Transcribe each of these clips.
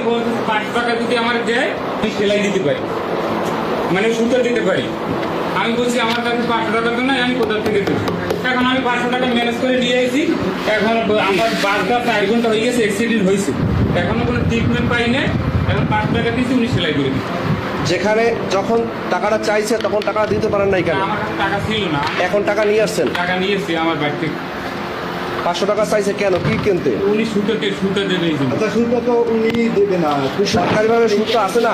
বলতেছে 500 টাকা যদি আমার দেয় আমি সেলাই দিতে পারি, মানে সুতো দিতে পারি। আমি বলছি আমার কাছে 500 টাকা তো নাই, আমি কোথা থেকে দেবো? এখন আমি 500 টাকা ম্যানেজ করে দিয়ে আইছি। এখন আমার বাসটা 4 ঘন্টা হয়ে গেছে, অ্যাক্সিডেন্ট হয়েছে, এখনো কোনো ট্রিটমেন্ট পাই না। এখন 500 টাকা দিয়েছি, উনি সেলাই করে দিচ্ছে। যেখানে যখন টাকাটা চাইছে তখন টাকা দিতে পারেন নাই কেন? আমার কাছে টাকা ছিল না, এখন টাকা নিয়ে আসছেন? টাকা নিয়েছি আমার বাড়ি থেকে। 500 টাকা চাইছে কেন, কি কিনতে? উনি সুতো দেবে এই জন্য। আচ্ছা সুদ তো উনি দেবে না, সরকারিভাবে সুদ আছে না?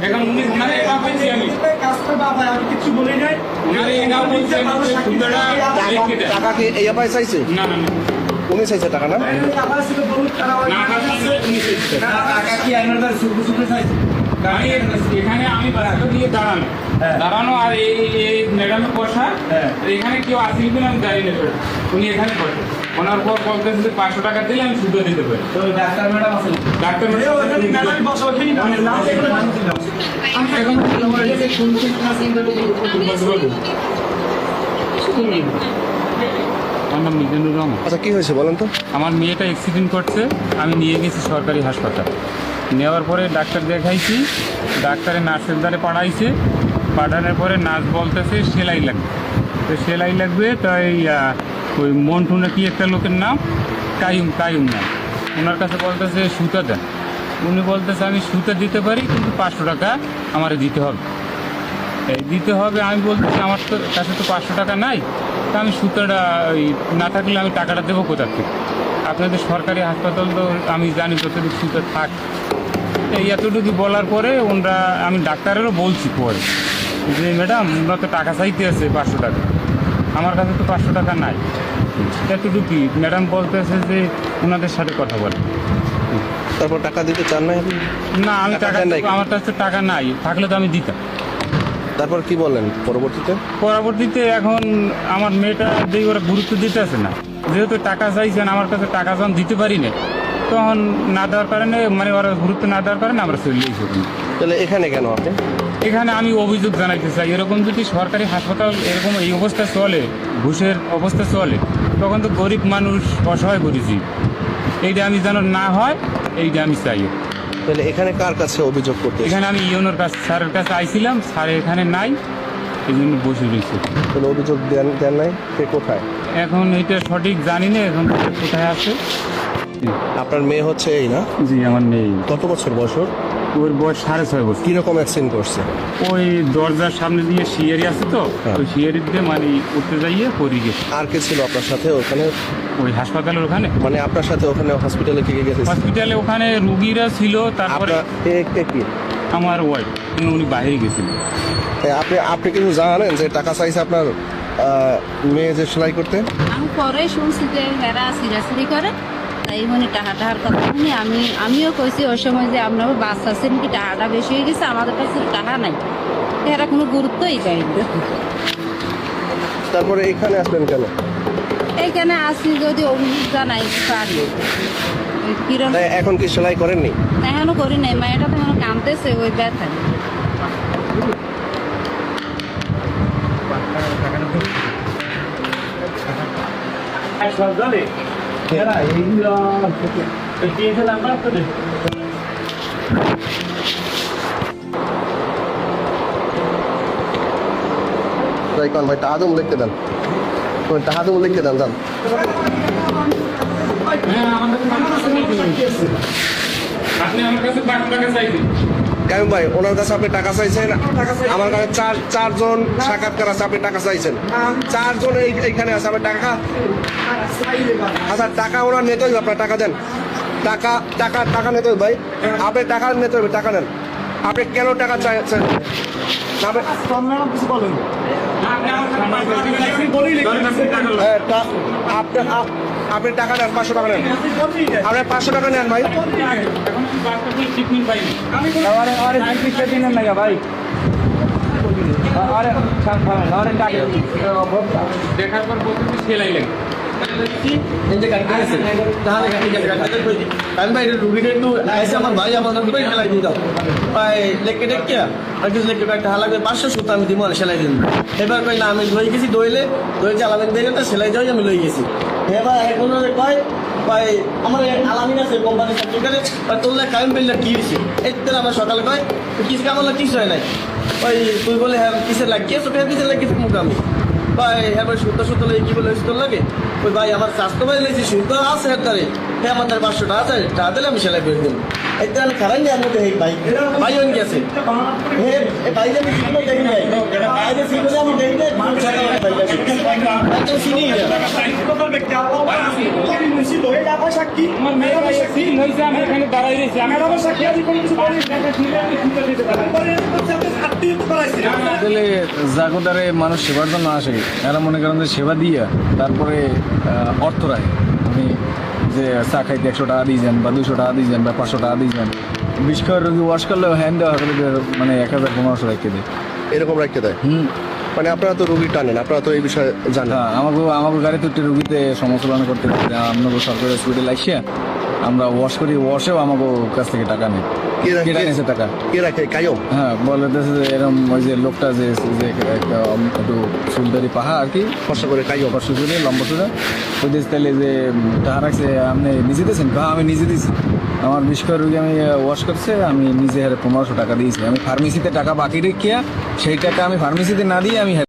এখন উনি ওনারে এটা বলছি আমি, কাজটা বাবা আমি কিছু বলি নাই। ওনারে এটা বলছি আমি যে সুতোটা লিখে দেন। টাকা কি এই আপায় চাইছে? না না না, উনি চাইছে টাকা না? টাকা ছিল বহুত টাকা। না টাকা ছিল, উনি চাইছে। টাকা কি আইনার সুদ সুদ চাইছে? আমি এখানে আমি বাসাটা দিয়ে দাঁড়ানো আর এই ম্যাডামের বসা, এখানে কেউ আসেনি কিনা আমি জানি না। উনি এখানে বসে, ওনার পর বলতেছে যে 500 টাকা দিলে আমি সুতো দিতে পারি। তো ডাক্তার ম্যাডাম আছে, ডাক্তার ম্যাডাম বসো ওখানে না এখানে মানুষ ছিল। এখন আমার নাম মিজানুর রহমান। আচ্ছা কি হয়েছে বলেন তো? আমার মেয়েটা অ্যাক্সিডেন্ট করছে, আমি নিয়ে গেছি সরকারি হাসপাতাল। নেওয়ার পরে ডাক্তার দেখাইছি, ডাক্তারের নার্সের দ্বারে পাঠাইছে। পাঠানোর পরে নার্স বলতেছে সেলাই লাগবে। তো সেলাই লাগবে, তাই ওই মন্টু না কি একটা লোকের নাম, কায়ুম নাম, ওনার কাছে বলতেছে সুতা দেন। উনি বলতেছে আমি সুতা দিতে পারি, কিন্তু 500 টাকা আমার দিতে হবে। দিতে হবে, আমি বলতেছি আমার তো কাছে তো 500 টাকা নাই, তা আমি সুতাটা ওই না থাকলে আমি টাকাটা দেবো কোথা থেকে? আপনাদের সরকারি হাসপাতাল তো আমি জানি যতটুকু সুতা থাক। এতটুকু বলার পরে ওনারা, আমি ডাক্তারেরও বলছি পরে যে ম্যাডাম ওনারা তো টাকা চাইতে আছে 500 টাকা, আমার কাছে তো 500 টাকা নাই। এতটুকুই ম্যাডাম বলতেছে যে ওনাদের সাথে কথা বলে। তারপর টাকা দিতে চান না আপনি? না আমি টাকা দেন নাই? আমার কাছে টাকা নাই, থাকলে তো আমি দিতাম। তারপর কি বললেন পরবর্তীতে? এখন আমার মেয়েটা দিয়ে ওরা গুরুত্ব দিতে আছে না, যেহেতু টাকা চাইছেন আমার কাছে, টাকা যখন দিতে পারি না, তখন না দেওয়ার কারণে, মানে ওরা গুরুত্ব না দেওয়ার কারণে আমরা চলে এসেছি। তাহলে এখানে কেন আপনি? এখানে আমি অভিযোগ জানাইতে চাই, এরকম যদি সরকারি হাসপাতাল এরকম এই অবস্থা চলে, ঘুষের অবস্থা চলে, তখন তো গরিব মানুষ অসহায় করেছি। এইটা আমি যেন না হয়, এইটা আমি চাই। তাহলে এখানে কার কাছে অভিযোগ করতে? এখানে আমি ইউনোর কাছে, স্যারের কাছে আইছিলাম, স্যার এখানে নাই, এই জন্য বসে রয়েছে। তাহলে অভিযোগ দেন নাই, সে কোথায়? এখন এইটা সঠিক জানি না, এখন কোথায় আছে। আপনার মেয়ে হচ্ছে এই না? জি আমার মেয়ে। কত বছর বয়স? ওর বয়স 6.5 বছর। কিরকম অ্যাক্সিডেন্ট করছে? ওই দরজার সামনে দিয়ে শিয়ারি আছে তো, হ্যাঁ। ওই শিয়ারি দিয়ে মানে উঠতে যাইয়ে পড়ে গেছে। আর কে ছিল আপনার সাথে ওখানে? ওই হাসপাতালের ওখানে, মানে আপনার সাথে ওখানে হসপিটালে কে কে গেছে? হসপিটালে ওখানে রুগীরা ছিল। তারপরে কে কি? আমার ওয়াইফ, উনি বাইরে গেছিল। আপনি কিছু জানেন যে টাকা চাইছে আপনার মেয়ে যে সেলাই করতে? আমি পরে শুনছি যে হেরা সিরাসিরি করে, তাই মানে টাকার কথা শুনি আমিও কইছি ওই সময় যে আপনার বাচ্চা আছেন কি, টাকাটা বেশি হয়ে গেছে, আমাদের কাছে টাকা নাই। এরা কোনো গুরুত্বই দেয় না। তারপরে এখানে আসলেন কেন? এইখানে আসি যদি অভিযোগ জানাই পারি। কিরণ তাই এখন কি সেলাই করেননি? এখনো করি নাই, মায়েরা তো এখন কাঁদতেছে ওই ব্যথা। তাই কোন ভাই টাহাদুম লিখতে দেন, টাহাদুম লিখতে দেন যান। আপনি আমার কাছে 500 টাকা চাইছেন। কাইম ভাই, ওনার কাছে আপনি টাকা চাইছেন, আমার কাছে চারজন সাক্ষাৎকার আছে, আপনি টাকা চাইছেন। 4 জন এইখানে আছে, আপনি টাকা, আচ্ছা টাকা ওনার নিতে হবে, আপনার টাকা দেন। টাকা নিতে হবে ভাই, আপনি টাকা নিতে হবে, টাকা নেন। আপনি কেন টাকা চাইছেন? আপনি টাকা নেন, 500 টাকা নেন, আপনি 500 টাকা নেন ভাই। ট্রিটমেন্ট পাইনি। দেখার পর বলতে সেলাই লাগে। আমি ভাই রুগীটা একটু এসে আমার ভাই আমার সেলাই দিই দাও ভাই, লেখকে দেখিয়া আর কিছু লেখকে একটা হালাকে 500 সুতো আমি দিব সেলাই দিন। এবার কই না আমি লই গেছি, দইলে চালাবেন দেখে তো সেলাই যাই আমি লই গেছি। এবার এখন কয় ভাই আমার আলামিন আছে কোম্পানি সার্টিফিকেটে ভাই তোর কায়েম বিলটা কি হয়েছে এর আমার সকালে কয় কিছু কাম হলো কিছু হয় নাই ভাই তুই বলে হ্যাঁ কিসের লাগিয়েছো ফের কিসের লাগিয়েছে মুখ আমি ভাই হ্যাঁ ভাই সুতো লাগে কি বলে তোর লাগে ওই ভাই আমার স্বাস্থ্য ভাই লেগেছি সুতো আছে হাতারে হ্যাঁ আমার তার 500 টাকা আছে টাকা দিলে আমি সেলাই করে দেবো এতে আমি খারাই নি আমি দেখি ভাই ভাই হয়ে গেছে হ্যাঁ ভাই যে সিগুলো দেখি নাই ভাই যে সিগুলো আমি দেখি নাই আমি সাথে ভাই গেছে একদম চিনি আমি এখানে দাঁড়াই রয়েছি আমি আসলে জাগোদারে মানুষ সেবার জন্য আসে এরা মনে করেন যে সেবা দিয়া তারপরে অর্থ রায় আমি যে চা খাইতে 100 টাকা দিয়ে যান বা 200 টাকা দিয়ে যান বা 500 টাকা দিয়ে যান বিষ্কর রোগী ওয়াশ করলেও হ্যান্ড দেওয়া হলে মানে 1000-1500 রেখে দেয়। এরকম রাখতে দেয় মানে আপনারা তো রুগী টানেন আপনারা তো এই বিষয়ে জানেন হ্যাঁ আমাকে গাড়িতে একটি রুগীতে সমস্যা করতে আপনাকে সরকারি হসপিটাল আসিয়া আমরা ওয়াশ করি ওয়াশেও আমাকে কাছ থেকে টাকা নেই কেটে নিয়েছে টাকা কে রাখে কায়ম হ্যাঁ বলতেছে যে এরকম ওই যে লোকটা যে একটা একটু চুলদারি পাহা আর কি কষ্ট করে কায়ম কষ্ট করে লম্বা চূড়া ওই দেশ তাহলে যে টাকা রাখছে আপনি নিজে দিয়েছেন আমি নিজে দিয়েছি আমার বিষ্কর রোগী আমি ওয়াশ করছে আমি নিজে হারে 1500 টাকা দিয়েছি আমি ফার্মেসিতে টাকা বাকি রেখে সেই টাকা আমি ফার্মেসিতে না দিয়ে আমি